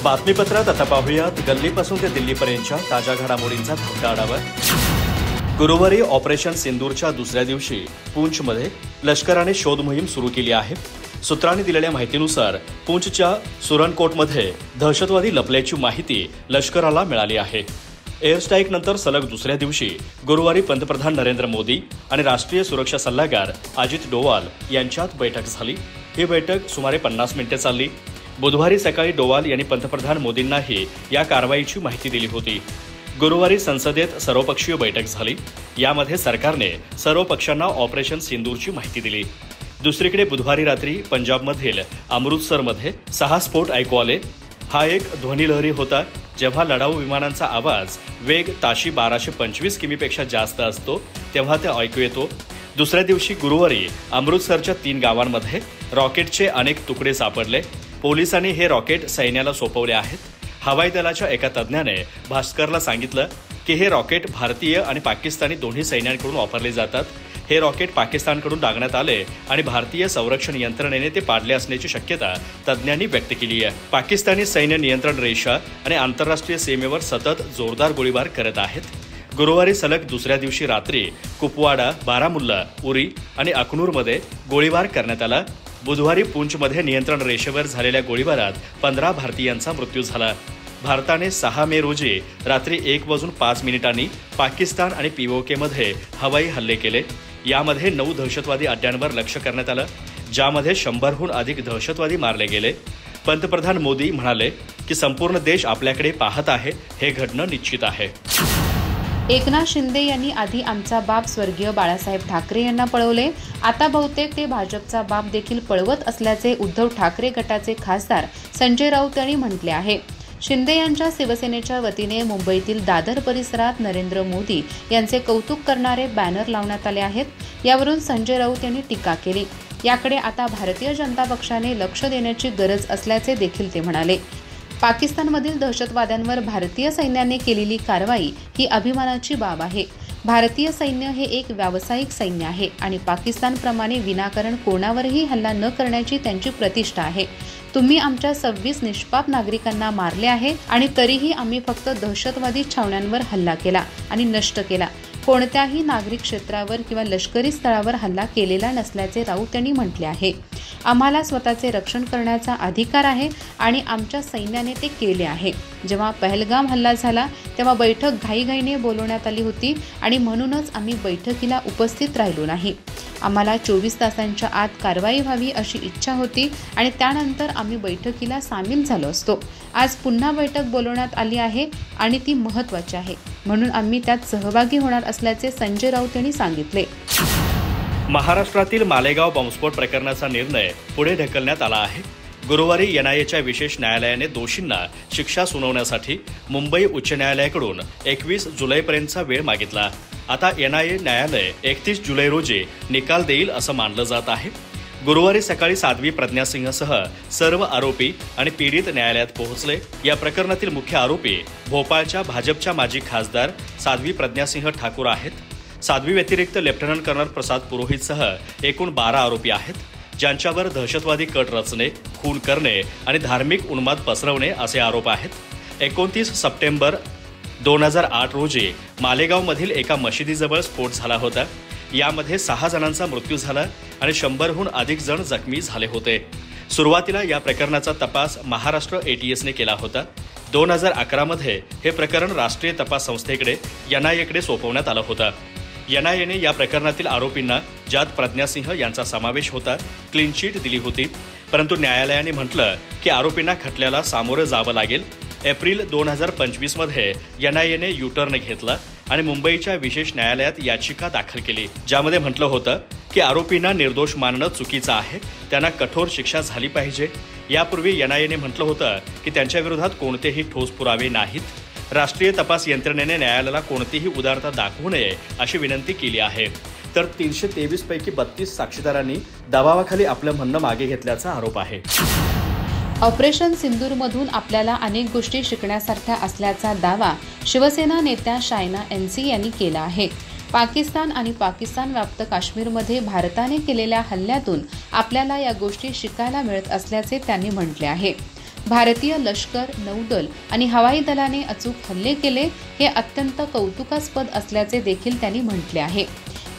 बातमीपत्रात आता पाहूयात गल्लीपासून ते दिल्लीपर्यंतच्या ताज्या घडामोडींचा थोडा आढावा। गुरुवारी ऑपरेशन सिंदूरच्या दुसऱ्या दिवशी पूंछमध्ये लष्कराने शोध मोहीम सुरू केली आहे। सूत्रांनी दिलेल्या माहितीनुसार पूंछच्या सुरनकोटमध्ये दहशतवादी लपल्याची माहिती लष्कराला मिळाली आहे। एअर स्ट्राईक नंतर सलग दुसऱ्या दिवशी गुरुवारी पंतप्रधान नरेंद्र मोदी आणि राष्ट्रीय सुरक्षा सल्लागार अजित डोवाल यांच्यात बैठक झाली। ही बैठक सुमारे 50 मिनिटे चालली। बुधवारी सकाळी डोवाल यांनी पंतप्रधान मोदींनाही या कारवाईची माहिती दिली होती। गुरुवारी संसदेत सर्वपक्षीय बैठक झाली। यामध्ये सरकारने सर्व पक्षांना ऑपरेशन सिंदूरची माहिती दिली। दुसरीकडे बुधवारी रात्री पंजाबमधील अमृतसरमध्ये 6 स्फोट ऐकू आले। हा एक ध्वनिलहरी होता, जेव्हा लढाऊ विमानांचा आवाज वेग ताशी 1225 किमीपेक्षा जास्त असतो तेव्हा ते ऐकू येतो। दुसऱ्या दिवशी गुरुवारी अमृतसरच्या 3 गावांमध्ये रॉकेटचे अनेक तुकडे सापडले। पोलिसांनी हे रॉकेट सैन्याला सोपवले आहेत। हवाई दलाच्या एका तज्ज्ञाने भास्करला सांगितलं की हे रॉकेट भारतीय आणि पाकिस्तानी दोन्ही सैन्यांकडून वापरले जातात। हे रॉकेट पाकिस्तानकडून डागण्यात आले आणि भारतीय संरक्षण यंत्रणेने ते पाडले असण्याची शक्यता तज्ज्ञांनी व्यक्त केली आहे। पाकिस्तानी सैन्य नियंत्रण रेषा आणि आंतरराष्ट्रीय सीमेवर सतत जोरदार गोळीबार करत आहेत। गुरुवारी सलग दुसऱ्या दिवशी रात्री कुपवाडा, बारामुल्ला, उरी आणि अखनूरमध्ये गोळीबार करण्यात आला। बुधवारी पूंछमध्ये नियंत्रण रेषेवर झालेल्या गोळीबारात 15 भारतीयांचा मृत्यू झाला। भारताने 6 मे रोजी रात्री 1:05 पाकिस्तान आणि पीओकेमध्ये हवाई हल्ले केले। यामध्ये 9 दहशतवादी अड्ड्यांवर लक्ष करण्यात आलं, ज्यामध्ये 100हून अधिक दहशतवादी मारले गेले। पंतप्रधान मोदी म्हणाले की संपूर्ण देश आपल्याकडे पाहत आहे, हे घडणं निश्चित आहे। एकनाथ शिंदे यांनी आधी आमचा बाप स्वर्गीय बाळासाहेब ठाकरे यांना पळवले, आता बहुतेक ते भाजपचा बाप देखील पळवत असल्याचे उद्धव ठाकरे गटाचे खासदार संजय राऊत यांनी म्हटले आहे। शिंदे यांच्या शिवसेनेच्या वतीने मुंबईतील दादर परिसरात नरेंद्र मोदी यांचे कौतुक करणारे बॅनर लावण्यात आले आहेत। यावरून संजय राऊत यांनी टीका केली। याकडे आता भारतीय जनता पक्षाने लक्ष देण्याची गरज असल्याचे देखील ते म्हणाले। पाकिस्तानमधील दहशतवाद्यांवर भारतीय सैन्याने केलेली कारवाई ही अभिमानाची बाब आहे। भारतीय सैन्य हे एक व्यावसायिक सैन्य आहे आणि पाकिस्तानप्रमाणे विनाकारण कोणावरही हल्ला न करण्याची त्यांची प्रतिष्ठा आहे। तुम्ही आमच्या 26 निष्पाप नागरिकांना मारले आहे आणि तरीही आम्ही फक्त दहशतवादी छावण्यांवर हल्ला केला आणि नष्ट केला। कोणत्याही नागरिक क्षेत्रावर किंवा लष्करी स्थळावर हल्ला केलेला नसल्याचे राऊत यांनी म्हटले आहे। आम्हाला स्वतःचे रक्षण करण्याचा अधिकार आहे आणि आमच्या सैन्याने ते केले आहे। जेव्हा पहलगाम हल्ला झाला तेव्हा बैठक घाईघाईने बोलवण्यात आली होती आणि म्हणूनच आम्ही बैठकीला उपस्थित राहिलो नाही। आम्हाला 24 तासांच्या आत कारवाई व्हावी अशी इच्छा होती आणि त्यानंतर आम्ही बैठकीला सामील झालो असतो। आज पुन्हा बैठक बोलवण्यात आली आहे आणि ती महत्त्वाची आहे, म्हणून आम्ही त्यात सहभागी होणार असल्याचे संजय राऊत यांनी सांगितले। महाराष्ट्रातील मालेगाव बॉम्बस्फोट प्रकरणाचा निर्णय पुढे ढकलण्यात आला आहे। गुरुवारी एनआयएच्या विशेष न्यायालयाने दोषींना शिक्षा सुनावण्यासाठी मुंबई उच्च न्यायालयाकडून 21 जुलैपर्यंतचा वेळ मागितला। आता एनआयए न्यायालय 31 जुलै रोजी निकाल देईल असं मानलं जात आहे। गुरुवारी सकाळी साध्वी प्रज्ञा सिंहसह सर्व आरोपी आणि पीडित न्यायालयात पोहोचले। या प्रकरणातील मुख्य आरोपी भोपाळच्या भाजपच्या माजी खासदार साध्वी प्रज्ञा सिंह ठाकूर आहेत। साध्वी व्यतिरिक्त लेफ्टनंट कर्नल प्रसाद पुरोहितसह एकूण 12 आरोपी आहेत, ज्यांच्यावर दहशतवादी कट रचणे, खून करणे आणि धार्मिक उन्माद पसरवणे असे आरोप आहेत। 29 सप्टेंबर 2008 रोजी मालेगावमधील एका मशिदीजवळ स्फोट झाला होता। यामध्ये 6 जणांचा मृत्यू झाला आणि 100हून अधिक जण जखमी झाले होते। सुरुवातीला या प्रकरणाचा तपास महाराष्ट्र एटीएसने केला होता। 2011 मध्ये हे प्रकरण राष्ट्रीय तपास संस्थेकडे एनआयएकडे सोपवण्यात आलं होतं। एनआयएने या प्रकरणातील आरोपींना, ज्यात प्रज्ञा सिंह यांचा समावेश होता, क्लीन चिट दिली होती, परंतु न्यायालयाने म्हटलं की आरोपींना खटल्याला सामोरं जावं लागेल। एप्रिल 2025 मध्ये एनआयएने युटर्न घेतला आणि मुंबईच्या विशेष न्यायालयात याचिका दाखल केली, ज्यामध्ये म्हटलं होतं की आरोपींना निर्दोष मानणं चुकीचं आहे, त्यांना कठोर शिक्षा झाली पाहिजे। यापूर्वी एनआयएने म्हटलं होतं की त्यांच्या विरोधात कोणतेही ठोस पुरावे नाहीत। राष्ट्रीय तपास यंत्रणेने न्यायालयाला कोणतीही उदारता दाखवू नये अशी विनंती केली आहे। तर 323 पैकी 32 साक्षीदारांनी दबावाखाली आपलं म्हणणं मागे घेतल्याचा आरोप आहे। ऑपरेशन सिंदूरमधून आपल्याला अनेक गोष्टी शिकण्यासारख्या असल्याचा दावा शिवसेना नेत्या शायना एनसी यांनी केला आहे। पाकिस्तान आणि पाकिस्तान व्याप्त काश्मीरमध्ये भारताने केलेल्या हल्ल्यातून आपल्याला या गोष्टी शिकायला मिळत असल्याचे त्यांनी म्हटले आहे। भारतीय लष्कर, नौदल आणि हवाई दलाने अचूक हल्ले केले हे अत्यंत कौतुकास्पद असल्याचे देखील त्यांनी म्हटले आहे.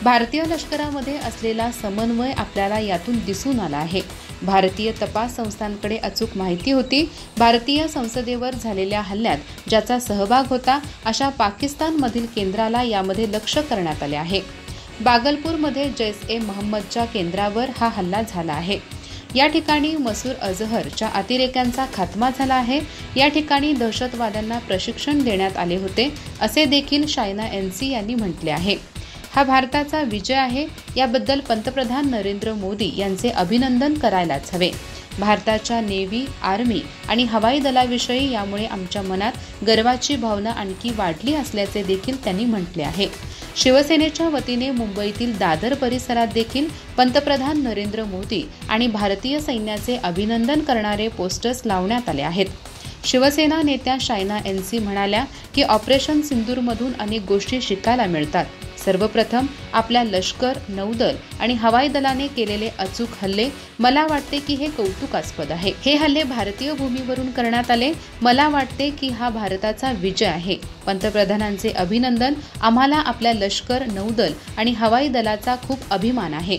भारतीय लष्करामध्ये असलेला समन्वय आपल्याला यातून दिसून आला आहे. भारतीय तपास संस्थांकडे अचूक माहिती होती. भारतीय संसदेवर झालेल्या हल्ल्यात ज्याचा सहभाग होता अशा पाकिस्तानमधील केंद्राला यामध्ये लक्ष्य करण्यात आले आहे. बागलपूरमध्ये जैश-ए-मोहम्मदच्या केंद्रावर हा हल्ला झाला आहे. या ठिकाणी मसूद अझहरच्या अतिरेक्यांचा खात्मा झाला आहे. या ठिकाणी दहशतवाद्यांना प्रशिक्षण देण्यात आले होते असे देखील शायना एनसी यांनी म्हटले आहे. हा भारताचा विजय आहे. याबद्दल पंतप्रधान नरेंद्र मोदी यांचे अभिनंदन करायलाच हवे. भारताच्या नेव्ही, आर्मी आणि हवाई दलाविषयी यामुळे आमच्या मनात गर्वाची भावना आणखी वाढली असल्याचे देखील त्यांनी म्हटले आहे. शिवसेनेच्या वतीने मुंबईतील दादर परिसरात देखील पंतप्रधान नरेंद्र मोदी आणि भारतीय सैन्याचे अभिनंदन करणारे पोस्टर्स लावण्यात आले आहेत. शिवसेना नेत्या शायना एनसी म्हणाल्या की ऑपरेशन सिंदूरमधून अनेक गोष्टी शिकायला मिळतात. सर्वप्रथम आपल्या लष्कर, नौदल आणि हवाई दलाने केलेले अचूक हल्ले मला वाटते की हे कौतुकास्पद आहे. हे हल्ले भारतीय भूमीवरून करण्यात आले. मला वाटते की हा भारताचा विजय आहे. पंतप्रधानांचे अभिनंदन. आम्हाला आपल्या लष्कर, नौदल आणि हवाई दलाचा खूप अभिमान आहे.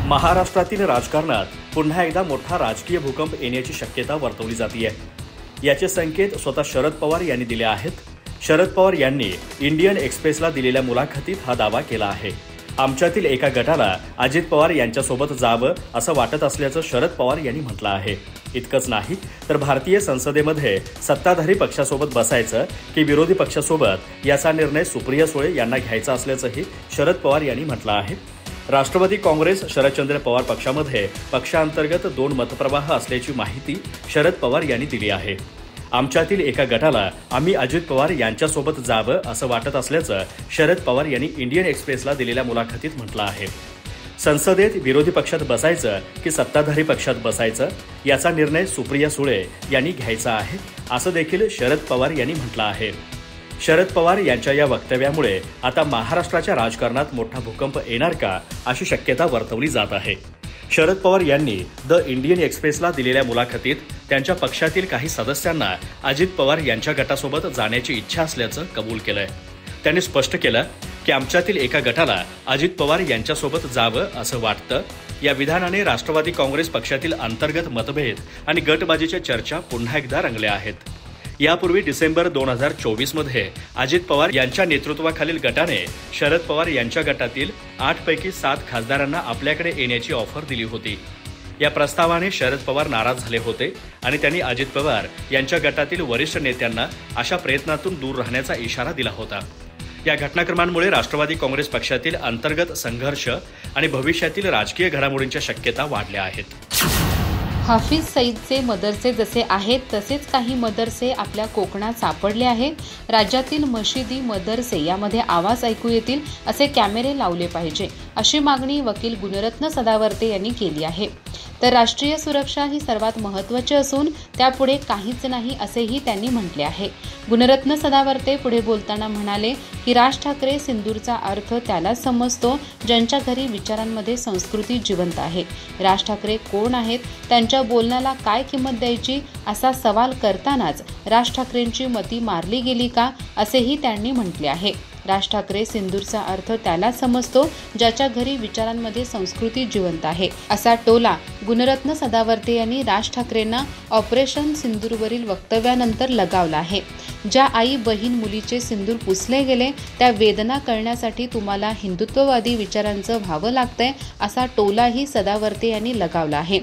महाराष्ट्रातील राजकारणात पुन्हा एकदा मोठा राजकीय भूकंप येण्याची शक्यता वर्तवली जाते. याचे संकेत स्वतः शरद पवार यांनी दिले आहेत. शरद पवार यांनी इंडियन एक्सप्रेसला दिलेल्या मुलाखतीत हा दावा केला आहे. आमच्यातील एका गटाला अजित पवार यांच्यासोबत जावं असं वाटत असल्याचं शरद पवार यांनी म्हटलं आहे. इतकंच नाही तर भारतीय संसदेमध्ये सत्ताधारी पक्षासोबत बसायचं की विरोधी पक्षासोबत याचा निर्णय सुप्रिया सुळे यांना घ्यायचा असल्याचंही शरद पवार यांनी म्हटलं आहे. राष्ट्रवादी काँग्रेस शरदचंद्र पवार पक्षामध्ये पक्षांतर्गत 2 मतप्रवाह असल्याची माहिती शरद पवार यांनी दिली आहे. आमच्यातील एका गटाला आम्ही अजित पवार यांच्यासोबत जावं असं वाटत असल्याचं शरद पवार यांनी इंडियन एक्सप्रेसला दिलेल्या मुलाखतीत म्हटलं आहे. संसदेत विरोधी पक्षात बसायचं की सत्ताधारी पक्षात बसायचं याचा निर्णय सुप्रिया सुळे यांनी घ्यायचा आहे असं देखील शरद पवार यांनी म्हटलं आहे. शरद पवार यांच्या या वक्तव्यामुळे आता महाराष्ट्राच्या राजकारणात मोठा भूकंप येणार का अशी शक्यता वर्तवली जात आहे. शरद पवार यांनी द इंडियन एक्सप्रेसला दिलेल्या मुलाखतीत त्यांच्या पक्षातील काही सदस्यांना अजित पवार यांच्या गटासोबत जाण्याची इच्छा असल्याचं कबूल केलंय. त्यांनी स्पष्ट केलं की आमच्यातील एका गटाला अजित पवार यांच्यासोबत जावं असं वाटतं. या विधानाने राष्ट्रवादी काँग्रेस पक्षातील अंतर्गत मतभेद आणि गटबाजीच्या चर्चा पुन्हा एकदा रंगल्या आहेत. यापूर्वी डिसेंबर 2024मध्ये अजित पवार यांच्या नेतृत्वाखालील गटाने शरद पवार यांच्या गटातील 8 पैकी 7 खासदारांना आपल्याकडे येण्याची ऑफर दिली होती. या प्रस्तावाने शरद पवार नाराज झाले होते आणि त्यांनी अजित पवार यांच्या गटातील वरिष्ठ नेत्यांना अशा प्रयत्नातून दूर राहण्याचा इशारा दिला होता. या घटनाक्रमांमुळे राष्ट्रवादी काँग्रेस पक्षातील अंतर्गत संघर्ष आणि भविष्यातील राजकीय घडामोडींच्या शक्यता वाढल्या आहेत. हाफिज सईदचे मदरसे जसे आहेत तसेच काही मदरसे आपल्या कोकणात सापडले आहेत. राज्यातील मशिदी, मदरसे यामध्ये आवाज ऐकू येतील असे कॅमेरे लावले पाहिजे अशी मागणी वकील गुणरत्न सदावर्ते यांनी केली आहे. तर राष्ट्रीय सुरक्षा ही सर्वात महत्त्वाची असून त्यापुढे काहीच नाही असेही त्यांनी म्हटले आहे. गुणरत्न सदावर्ते पुढे बोलताना म्हणाले की राज ठाकरे सिंदूरचा अर्थ त्यालाच समजतो ज्यांच्या घरी विचारांमध्ये संस्कृती जिवंत आहे. राज ठाकरे कोण आहेत, त्यांच्या बोलण्याला काय किंमत द्यायची असा सवाल करतानाच राज ठाकरेंची मती मारली गेली का असेही त्यांनी म्हटले आहे. राज ठाकरे सिंदूरचा अर्थ त्याला समजतो ज्याच्या घरी विचारांमध्ये संस्कृती जिवंत आहे असा टोला गुणरत्न सदावर्ते यांनी राज ठाकरेंना ऑपरेशन सिंदूरवरील वक्तव्यानंतर लगावला आहे. ज्या आई, बहीण, मुलीचे सिंदूर पुसले गेले त्या वेदना कळण्यासाठी तुम्हाला हिंदुत्ववादी विचारांचं व्हावं लागतंय असा टोलाही सदावर्ते यांनी लगावला आहे.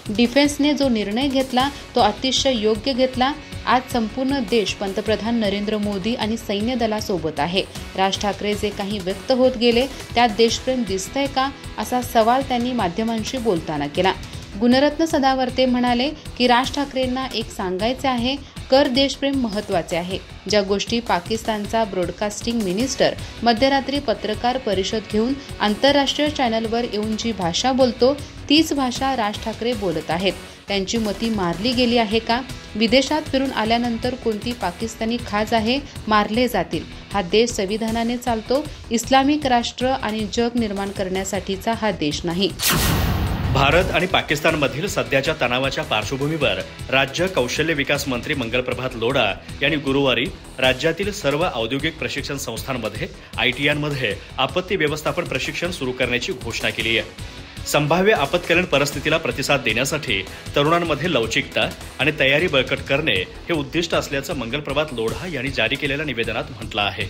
डिफेन्सने जो निर्णय घेतला तो अतिशय योग्य घेतला. आज संपूर्ण देश पंतप्रधान नरेंद्र मोदी आणि सैन्य दलासोबत आहे. राज ठाकरे जे काही व्यक्त होत गेले त्यात देशप्रेम दिसतंय का असा सवाल त्यांनी माध्यमांशी बोलताना केला. गुणरत्न सदावर्ते म्हणाले की राज ठाकरेंना एक सांगायचे आहे, कर देशप्रेम महत्त्वाचे आहे. ज्या गोष्टी पाकिस्तानचा ब्रॉडकास्टिंग मिनिस्टर मध्यरात्री पत्रकार परिषद घेऊन आंतरराष्ट्रीय चॅनलवर येऊन जी भाषा बोलतो तीच भाषा राज ठाकरे बोलत आहेत. त्यांची मती मारली गेली आहे का? विदेशात फिरून आल्यानंतर कोणती पाकिस्तानी खाज आहे? मारले जातील. हा देश संविधानाने चालतो. इस्लामिक राष्ट्र आणि जग निर्माण करण्यासाठीचा हा देश नाही. भारत आणि पाकिस्तानमधील सध्याच्या तणावाच्या पार्श्वभूमीवर राज्य कौशल्य विकास मंत्री मंगलप्रभात लोढा यांनी गुरुवारी राज्यातील सर्व औद्योगिक प्रशिक्षण संस्थांमध्ये ITIमध्ये आपत्ती व्यवस्थापन प्रशिक्षण सुरू करण्याची घोषणा केली आहे. संभाव्य आपत्कालीन परिस्थितीला प्रतिसाद देण्यासाठी तरुणांमध्ये लवचिकता आणि तयारी बळकट करणे हे उद्दिष्ट असल्याचं मंगलप्रभात लोढा यांनी जारी केलेल्या निवेदनात म्हटलं आहे.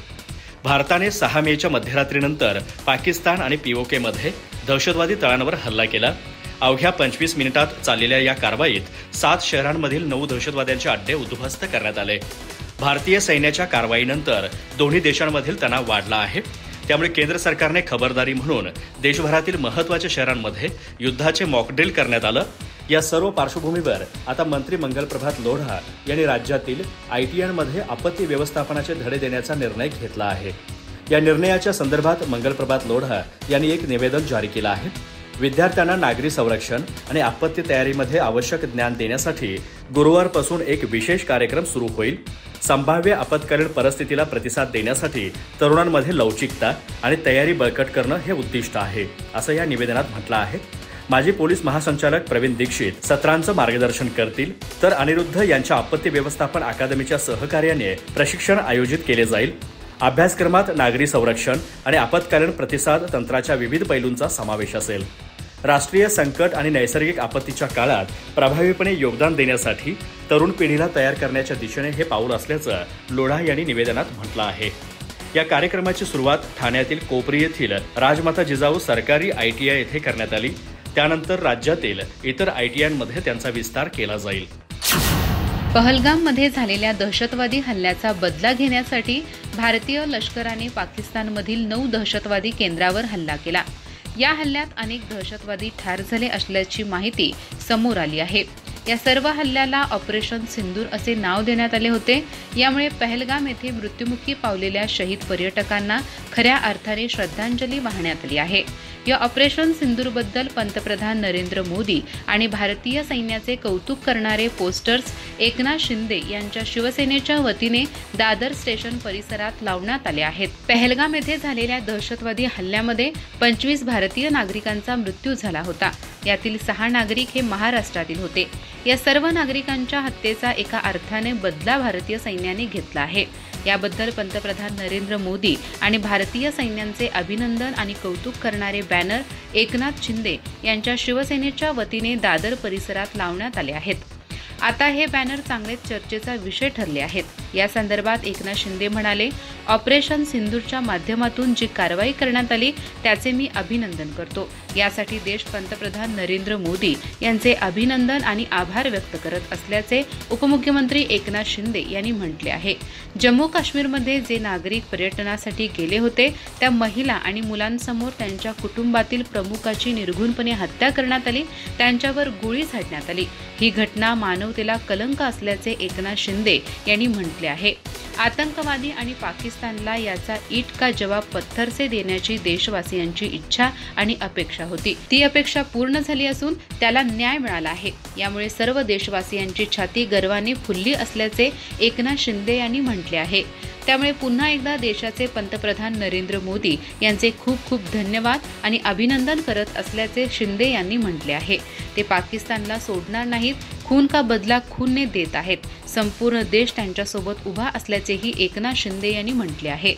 भारताने 6 मेच्या मध्यरात्रीनंतर पाकिस्तान आणि POKमध्ये दहशतवादी तळांवर हल्ला केला. अवघ्या 25 मिनिटात चाललेल्या या कारवाईत 7 शहरांमधील 9 दहशतवाद्यांचे अड्डे उद्ध्वस्त करण्यात आले. भारतीय सैन्याच्या कारवाईनंतर दोन्ही देशांमधील तणाव वाढला आहे. त्यामुळे केंद्र सरकारने खबरदारी म्हणून देशभरातील महत्त्वाच्या शहरांमध्ये युद्धाचे मॉकड्रिल करण्यात आलं. या सर्व पार्श्वभूमीवर आता मंत्री मंगलप्रभात लोढा यांनी राज्यातील ITIमध्ये आपत्ती व्यवस्थापनाचे धडे देण्याचा निर्णय घेतला आहे. या निर्णयाच्या संदर्भात मंगलप्रभात लोढा यांनी एक निवेदन जारी केलं आहे. विद्यार्थ्यांना नागरी संरक्षण आणि आपत्ती तयारीमध्ये आवश्यक ज्ञान देण्यासाठी गुरुवारपासून एक विशेष कार्यक्रम सुरू होईल. संभाव्य आपत्कालीन परिस्थितीला प्रतिसाद देण्यासाठी तरुणांमध्ये लवचिकता आणि तयारी बळकट करणं हे उद्दिष्ट आहे, असं या निवेदनात म्हटलं आहे. माजी पोलीस महासंचालक प्रवीण दीक्षित सत्रांचं मार्गदर्शन करतील, तर अनिरुद्ध यांच्या आपत्ती व्यवस्थापन अकादमीच्या सहकार्याने प्रशिक्षण आयोजित केले जाईल. अभ्यासक्रमात नागरी संरक्षण आणि आपत्कालीन प्रतिसाद तंत्राच्या विविध पैलूंचा समावेश असेल. राष्ट्रीय संकट आणि नैसर्गिक आपत्तीच्या काळात प्रभावीपणे योगदान देण्यासाठी तरुण पिढीला तयार करण्याच्या दिशेने हे पाऊल असल्याचं लोढा यांनी निवेदनात म्हटलं आहे. या कार्यक्रमाची सुरुवात ठाण्यातील कोपरी येथील राजमाता जिजाऊ सरकारी ITI येथे करण्यात आली. त्यानंतर राज्यातील इतर ITIमध्ये त्यांचा विस्तार केला जाईल. पहलगाममध्ये झालेल्या दहशतवादी हल्ल्याचा बदला घेण्यासाठी भारतीय लष्कराने पाकिस्तानमधील 9 दहशतवादी केंद्रावर हल्ला केला. या हल्ल्यात अनेक दहशतवादी ठार झाले असल्याची माहिती समोर आली आहे. या सर्व हल्ल्याला ऑपरेशन सिंदूर असे नाव देण्यात आले होते. यामुळे पहलगाम येथे मृत्युमुखी पावलेल्या शहीद पर्यटकांना खऱ्या अर्थाने श्रद्धांजली वाहण्यात आली आहे. या ऑपरेशन सिंदूरबद्दल पंतप्रधान नरेंद्र मोदी आणि भारतीय सैन्याचे कौतुक करणारे पोस्टर्स एकनाथ शिंदे यांच्या शिवसेनेच्या वतीने दादर स्टेशन परिसरात लावण्यात आले आहेत. पहलगाम येथे झालेल्या दहशतवादी हल्ल्यामध्ये 25 भारतीय नागरिकांचा मृत्यू झाला होता. यातील 6 नागरिक हे महाराष्ट्रातील होते. या सर्व नागरिकांच्या हत्येचा एका अर्थाने बदला भारतीय सैन्याने घेतला आहे. याबद्दल पंतप्रधान नरेंद्र मोदी आणि भारतीय सैन्याचे अभिनंदन आणि कौतुक करणारे बॅनर एकनाथ शिंदे यांच्या शिवसेनेच्या वतीने दादर परिसरात लावण्यात आले आहेत. आता हे बॅनर चांगलेच चर्चेचा विषय ठरले आहेत. या संदर्भात एकनाथ शिंदे म्हणाले, ऑपरेशन सिंदूरच्या माध्यमातून जी कारवाई करण्यात आली त्याचे मी अभिनंदन करतो. यासाठी देश पंतप्रधान नरेंद्र मोदी यांचे अभिनंदन आणि आभार व्यक्त करत असल्याचे उपमुख्यमंत्री एकनाथ शिंदे यांनी म्हटले आहे. जम्मू काश्मीरमध्ये जे नागरिक पर्यटनासाठी गेले होते त्या महिला आणि मुलांसमोर त्यांच्या कुटुंबातील प्रमुखाची निर्घृणपणे हत्या करण्यात आली, त्यांच्यावर गोळी झाडण्यात आली. ही घटना मानवतेला कलंक असल्याचे एकनाथ शिंदे यांनी म्हटले आहे. आतंकवादी आणि पाकिस्तानला याचा ईट का जवाब पत्थर से देण्याची देशवासियांची इच्छा आणि अपेक्षा होती. ती अपेक्षा पूर्ण झाली असून त्याला न्याय मिळाला आहे. यामुळे सर्व देशवासियांची छाती गर्वाने फुलली असल्याचे एकनाथ शिंदे यांनी म्हटले आहे. त्यामुळे पुन्हा एकदा देशाचे पंतप्रधान नरेंद्र मोदी यांचे खूप खूप धन्यवाद आणि अभिनंदन करत असल्याचे शिंदे यांनी म्हटले आहे. ते पाकिस्तानला सोडणार नाहीत. खून का बदला खूनने देत आहेत. संपूर्ण देश त्यांच्यासोबत उभा असल्याचेही एकनाथ शिंदे यांनी म्हटले आहे.